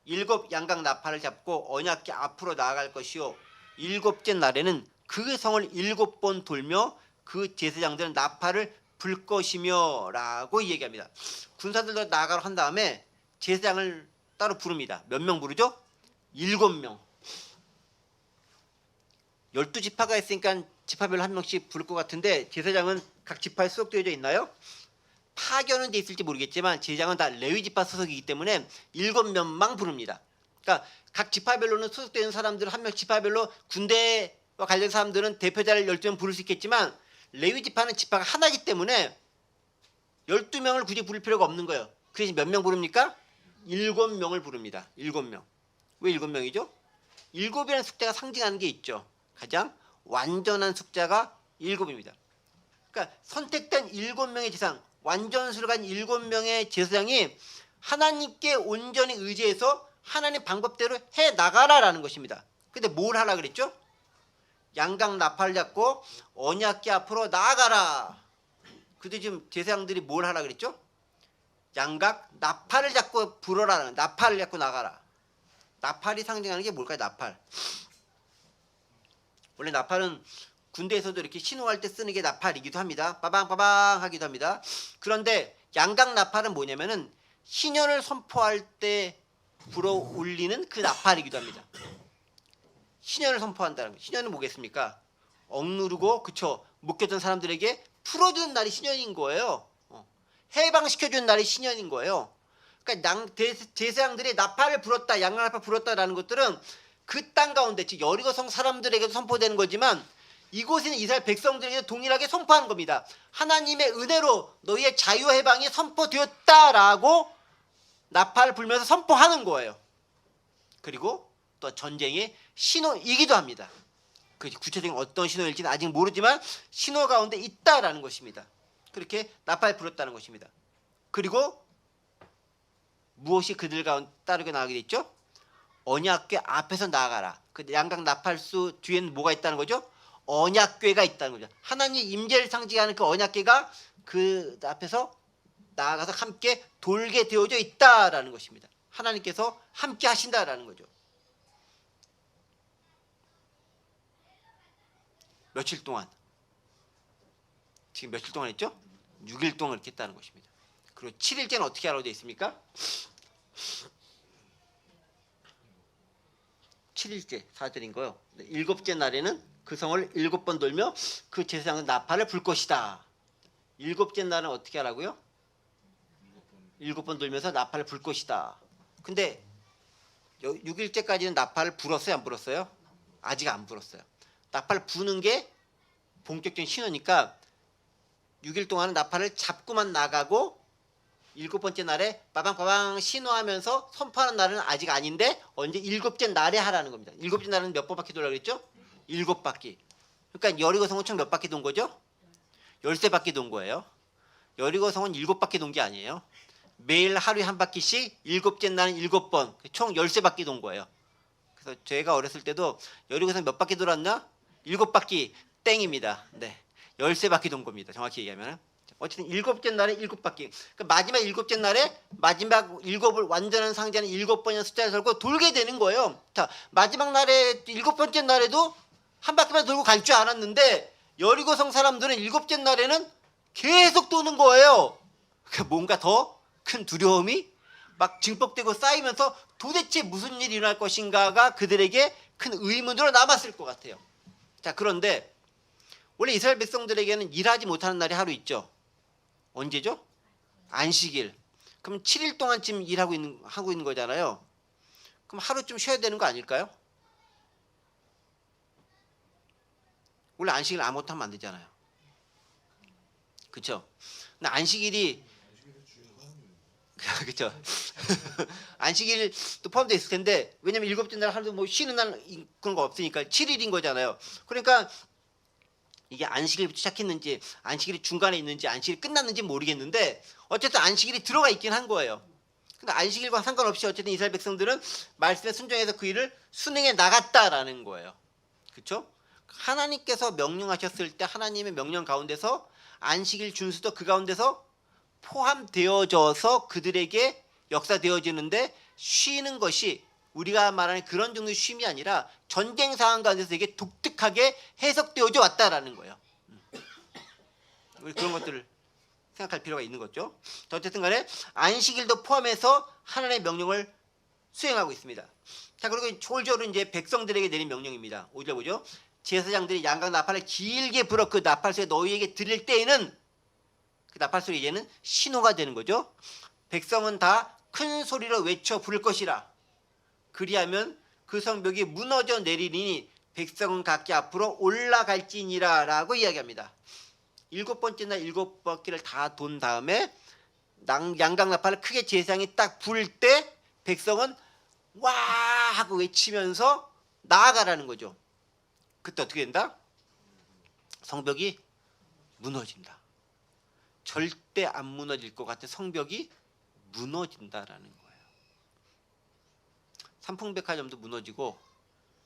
7 양각 나팔을 잡고 언약궤 앞으로 나아갈 것이요 7째 날에는 그 성을 7번 돌며 그 제사장들은 나팔을 불 것이며 라고 얘기합니다. 군사들도 나아가러 한 다음에 제사장을 따로 부릅니다. 몇 명 부르죠? 7명. 12지파가 있으니까 지파별로 한 명씩 부를 것 같은데 제사장은 각 지파에 소속되어져 있나요? 파견은 돼 있을지 모르겠지만 제사장은 다 레위 지파 소속이기 때문에 7명만 부릅니다. 그러니까 각 지파별로는 소속되는 사람들 한 명 지파별로 군대와 관련 사람들은 대표자를 12명 부를 수 있겠지만 레위 지파는 지파가 하나이기 때문에 12명을 굳이 부를 필요가 없는 거예요. 그래서 몇 명 부릅니까? 7명을 부릅니다. 7명. 왜 7명이죠? 7이라는 숫자가 상징하는 게 있죠. 가장 완전한 숫자가 7입니다. 그러니까 선택된 7명의 제사장, 완전수를 간 7명의 제사장이 하나님께 온전히 의지해서 하나님 방법대로 해 나가라라는 것입니다. 근데 뭘 하라 그랬죠? 양각 나팔을 잡고 언약궤 앞으로 나아가라. 근데 지금 제사장들이 뭘 하라 그랬죠? 양각 나팔을 잡고 불어라. 나팔을 잡고 나가라. 나팔이 상징하는 게 뭘까요? 나팔. 원래 나팔은 군대에서도 이렇게 신호할 때 쓰는 게 나팔이기도 합니다. 빠방빠방 하기도 합니다. 그런데 양각 나팔은 뭐냐면은 신년을 선포할 때 불어 울리는 그 나팔이기도 합니다. 신년을 선포한다는 거예요. 신년은 뭐겠습니까? 억누르고 그쵸 묶였던 사람들에게 풀어주는 날이 신년인 거예요. 해방시켜주는 날이 신년인 거예요. 그러니까 제사장들이 나팔을 불었다, 양각 나팔 불었다라는 것들은 그 땅 가운데 즉 여리고성 사람들에게도 선포되는 거지만 이곳에는 이스라엘 백성들에게도 동일하게 선포하는 겁니다. 하나님의 은혜로 너희의 자유와 해방이 선포되었다라고 나팔을 불면서 선포하는 거예요. 그리고 또 전쟁의 신호이기도 합니다. 그 구체적인 어떤 신호일지는 아직 모르지만 신호 가운데 있다라는 것입니다. 그렇게 나팔 불었다는 것입니다. 그리고 무엇이 그들 가운데 따르게 나가게 됐죠? 언약궤 앞에서 나아가라. 그 양각 나팔수 뒤에는 뭐가 있다는 거죠? 언약궤가 있다는 거죠. 하나님 임재를 상징하는 그 언약궤가 그 앞에서 나아가서 함께 돌게 되어져 있다라는 것입니다. 하나님께서 함께 하신다라는 거죠. 며칠 동안, 지금 며칠 동안 했죠? 6일 동안 이렇게 했다는 것입니다. 그리고 7일째는 어떻게 하라고 되어 있습니까? 7일째 4절인 거요. 7째 날에는 그 성을 7번 돌며 그 제사장은 나팔을 불 것이다. 7째 날은 어떻게 하라고요? 7번 돌면서 나팔을 불 것이다. 근데 6일째까지는 나팔을 불었어요? 안 불었어요? 아직 안 불었어요. 나팔을 부는 게 본격적인 신호니까 6일 동안은 나팔을 잡고만 나가고 7번째 날에 빠방빠방 신호하면서 선포하는 날은 아직 아닌데 언제 7째 날에 하라는 겁니다. 7째 날은 몇 바퀴 돌라고 그랬죠? 7바퀴. 그러니까 여리고성은 총 몇 바퀴 돈 거죠? 13바퀴 돈 거예요. 여리고성은 7바퀴 돈 게 아니에요. 매일 하루에 한 바퀴씩 7째 날은 7번, 총 13바퀴 돈 거예요. 그래서 제가 어렸을 때도 여리고성 몇 바퀴 돌았나? 7바퀴 땡입니다. 네, 13바퀴 돈 겁니다. 정확히 얘기하면. 어쨌든 7째 날에 7바퀴. 그러니까 마지막 7째 날에 마지막 7을 완전한 상자는 7번이라는 숫자를 걸고 돌게 되는 거예요. 자, 마지막 날에 7번째 날에도 한 바퀴만 돌고 갈 줄 알았는데 여리고성 사람들은 7째 날에는 계속 도는 거예요. 그러니까 뭔가 더 큰 두려움이 막 증폭되고 쌓이면서 도대체 무슨 일이 일어날 것인가가 그들에게 큰 의문으로 남았을 것 같아요. 자, 그런데 원래 이스라엘 백성들에게는 일하지 못하는 날이 하루 있죠. 언제죠? 안식일. 그럼 7일 동안 지금 일하고 하고 있는 거잖아요. 그럼 하루 좀 쉬어야 되는 거 아닐까요? 원래 안식일 아무것도 하면 안 되잖아요. 그렇죠? 근데 안식일이 그렇죠. 안식일도 포함되어 있을 텐데 왜냐면 7째 날 하루도 뭐 쉬는 날 그런 거 없으니까 7일인 거잖아요. 그러니까 이게 안식일부터 시작했는지 안식일이 중간에 있는지 안식일이 끝났는지 모르겠는데 어쨌든 안식일이 들어가 있긴 한 거예요. 근데 안식일과 상관없이 어쨌든 이스라엘 백성들은 말씀에 순종해서 그 일을 순행해 나갔다라는 거예요. 그렇죠? 하나님께서 명령하셨을 때 하나님의 명령 가운데서 안식일 준수도 그 가운데서 포함되어져서 그들에게 역사되어지는데 쉬는 것이 우리가 말하는 그런 정도의 쉼이 아니라 전쟁 상황 가운데서 되게 독특하게 해석되어져 왔다라는 거예요. 우리 그런 것들을 생각할 필요가 있는 거죠. 어쨌든 간에 안식일도 포함해서 하나님의 명령을 수행하고 있습니다. 자, 그리고 졸졸은 이제 백성들에게 내린 명령입니다. 5절 보죠. 제사장들이 양각 나팔을 길게 불어 그 나팔소에 너희에게 드릴 때에는 그 나팔소리 이제는 신호가 되는 거죠. 백성은 다 큰 소리로 외쳐 부를 것이라. 그리하면 그 성벽이 무너져 내리니 백성은 각기 앞으로 올라갈지니라 라고 이야기합니다. 7번째 날 7바퀴를 다 돈 다음에 양각 나팔을 크게 제사장이 딱 불 때 백성은 와 하고 외치면서 나아가라는 거죠. 그때 어떻게 된다? 성벽이 무너진다. 절대 안 무너질 것 같은 성벽이 무너진다라는 거예요. 삼풍백화점도 무너지고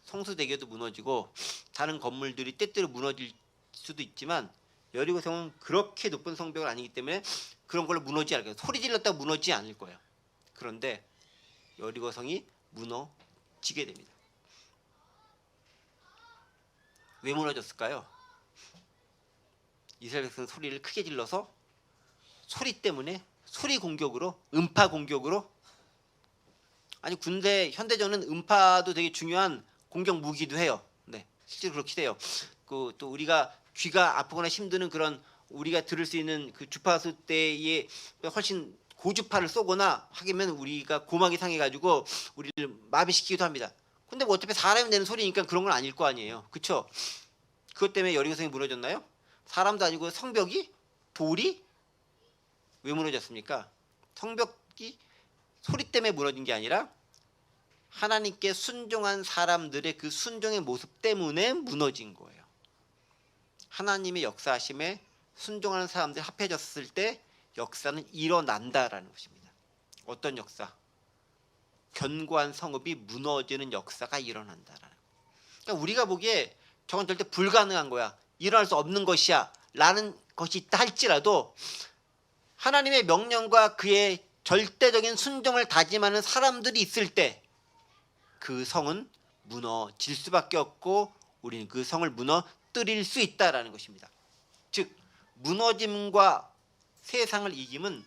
성수대교도 무너지고 다른 건물들이 때때로 무너질 수도 있지만 여리고성은 그렇게 높은 성벽은 아니기 때문에 그런 걸로 무너지지 않을 거예요. 소리 질렀다고 무너지지 않을 거예요. 그런데 여리고성이 무너지게 됩니다. 왜 무너졌을까요? 이스라엘 백성은 소리를 크게 질러서 소리 때문에 소리 공격으로 음파 공격으로 아니 군대 현대전은 음파도 되게 중요한 공격 무기도 해요. 네, 실제로 그렇게 돼요. 그 또 우리가 귀가 아프거나 힘드는 그런 우리가 들을 수 있는 그 주파수 때에 훨씬 고주파를 쏘거나 하기면 우리가 고막이 상해가지고 우리를 마비시키기도 합니다. 근데 뭐 어차피 사람이 내는 소리니까 그런 건 아닐 거 아니에요. 그렇죠? 그것 때문에 여리고성이 무너졌나요? 사람도 아니고 성벽이 돌이 왜 무너졌습니까? 성벽이 소리 때문에 무너진 게 아니라 하나님께 순종한 사람들의 그 순종의 모습 때문에 무너진 거예요. 하나님의 역사하심에 순종하는 사람들이 합해졌을 때 역사는 일어난다라는 것입니다. 어떤 역사? 견고한 성읍이 무너지는 역사가 일어난다라는 거예요. 그러니까 우리가 보기에 저건 절대 불가능한 거야, 일어날 수 없는 것이야 라는 것이 있다 할지라도 하나님의 명령과 그의 절대적인 순종을 다짐하는 사람들이 있을 때 그 성은 무너질 수밖에 없고 우리는 그 성을 무너뜨릴 수 있다라는 것입니다. 즉 무너짐과 세상을 이김은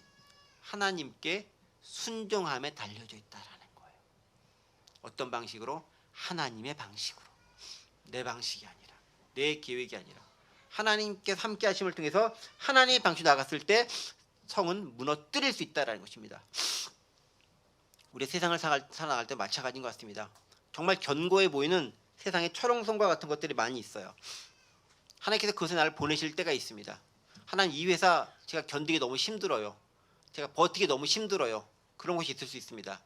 하나님께 순종함에 달려져 있다라는 거예요. 어떤 방식으로? 하나님의 방식으로. 내 방식이 아니라, 내 계획이 아니라 하나님께서 함께 하심을 통해서 하나님의 방식으로 나갔을 때 성은 무너뜨릴 수 있다는 것입니다. 우리 세상을 살아나갈 때 마찬가지인 것 같습니다. 정말 견고해 보이는 세상의 철옹성과 같은 것들이 많이 있어요. 하나님께서 그것에 나를 보내실 때가 있습니다. 하나님, 이 회사 제가 견디기 너무 힘들어요. 제가 버티기 너무 힘들어요. 그런 것이 있을 수 있습니다.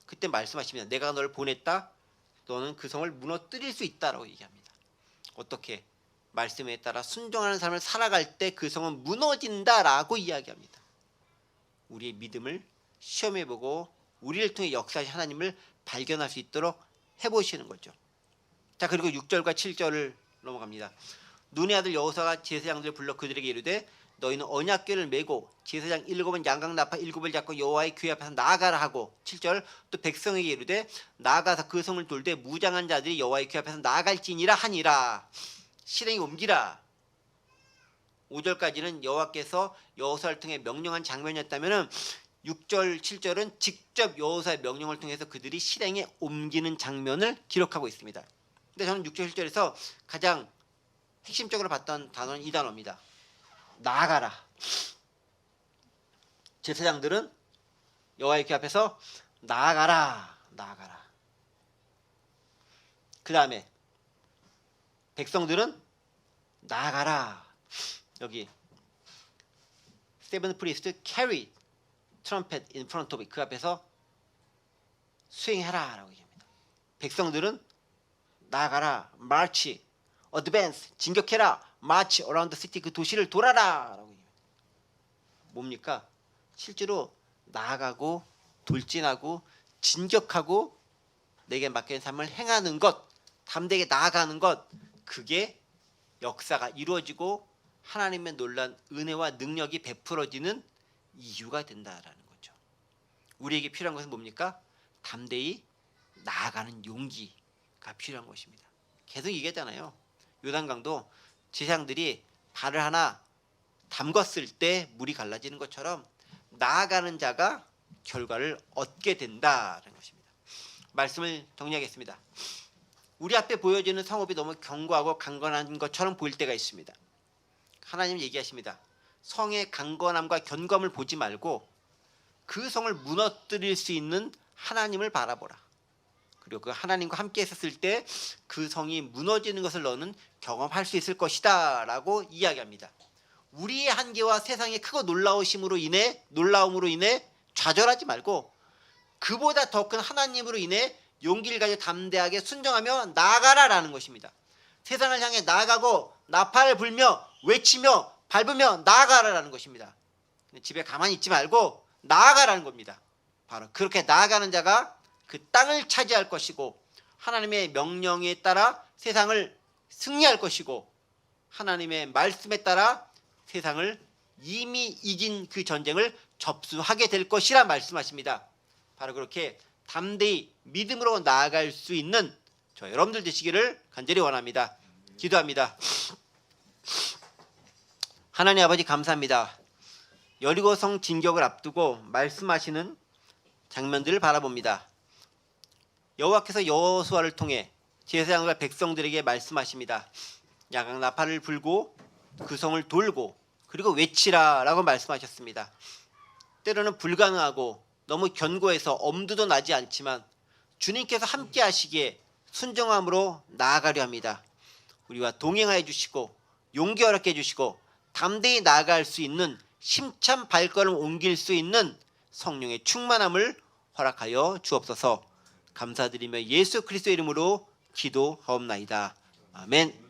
그때 말씀하십니다. 내가 너를 보냈다. 너는 그 성을 무너뜨릴 수 있다라고 얘기합니다. 어떻게? 말씀에 따라 순종하는 삶을 살아갈 때 그 성은 무너진다라고 이야기합니다. 우리의 믿음을 시험해보고 우리를 통해 역사하신 하나님을 발견할 수 있도록 해보시는 거죠. 자, 그리고 6절과 7절을 넘어갑니다. 눈의 아들 여호수아가 제사장들을 불러 그들에게 이르되 너희는 언약궤를 메고 제사장 7은 양각 나팔 7을 잡고 여호와의 궤 앞에서 나아가라 하고, 7절 또 백성에게 이르되 나아가서 그 성을 돌되 무장한 자들이 여호와의 궤 앞에서 나아갈지니라 하니라. 실행이 옮기라. 5절까지는 여호와께서 여호수아를 통해 명령한 장면이었다면 6절, 7절은 직접 여호수아의 명령을 통해서 그들이 실행에 옮기는 장면을 기록하고 있습니다. 근데 저는 6절, 7절에서 가장 핵심적으로 봤던 단어는 이 단어입니다. 나아가라. 제사장들은 여호와의 궤 앞에서 나아가라. 나아가라. 그 다음에 백성들은 나아가라. 여기 seven priests carry trumpet in front of it. 그 앞에서 수행해라 라고 얘기합니다. 백성들은 나아가라. march, advance, 진격해라. march around the city. 그 도시를 돌아라 라고 얘기합니다. 뭡니까? 실제로 나아가고 돌진하고 진격하고 내게 맡겨진 삶을 행하는 것, 담대하게 나아가는 것, 그게 역사가 이루어지고 하나님의 놀란 은혜와 능력이 베풀어지는 이유가 된다라는 거죠. 우리에게 필요한 것은 뭡니까? 담대히 나아가는 용기가 필요한 것입니다. 계속 얘기했잖아요. 요단강도 제사장들이 발을 하나 담궜을 때 물이 갈라지는 것처럼 나아가는 자가 결과를 얻게 된다라는 것입니다. 말씀을 정리하겠습니다. 우리 앞에 보여지는 성읍이 너무 견고하고 강건한 것처럼 보일 때가 있습니다. 하나님 얘기하십니다. 성의 강건함과 견고함을 보지 말고 그 성을 무너뜨릴 수 있는 하나님을 바라보라. 그리고 그 하나님과 함께 있었을 때 그 성이 무너지는 것을 너는 경험할 수 있을 것이다 라고 이야기합니다. 우리의 한계와 세상의 크고 놀라움으로 인해 좌절하지 말고 그보다 더 큰 하나님으로 인해 용기를 가지고 담대하게 순종하며 나아가라라는 것입니다. 세상을 향해 나아가고 나팔을 불며 외치며 밟으며 나아가라라는 것입니다. 집에 가만히 있지 말고 나아가라는 겁니다. 바로 그렇게 나아가는 자가 그 땅을 차지할 것이고 하나님의 명령에 따라 세상을 승리할 것이고 하나님의 말씀에 따라 세상을 이미 이긴 그 전쟁을 접수하게 될 것이라 말씀하십니다. 바로 그렇게 담대히 믿음으로 나아갈 수 있는 저 여러분들 되시기를 간절히 원합니다. 기도합니다. 하나님 아버지 감사합니다. 여리고성 진격을 앞두고 말씀하시는 장면들을 바라봅니다. 여호와께서 여호수아를 통해 제사장과 백성들에게 말씀하십니다. 야각 나팔을 불고 그 성을 돌고 그리고 외치라라고 말씀하셨습니다. 때로는 불가능하고 너무 견고해서 엄두도 나지 않지만 주님께서 함께 하시기에 순종함으로 나아가려 합니다. 우리와 동행하여 주시고 용기 어렵게 해주시고 담대히 나아갈 수 있는 힘찬 발걸음 옮길 수 있는 성령의 충만함을 허락하여 주옵소서. 감사드리며 예수 그리스도의 이름으로 기도하옵나이다. 아멘.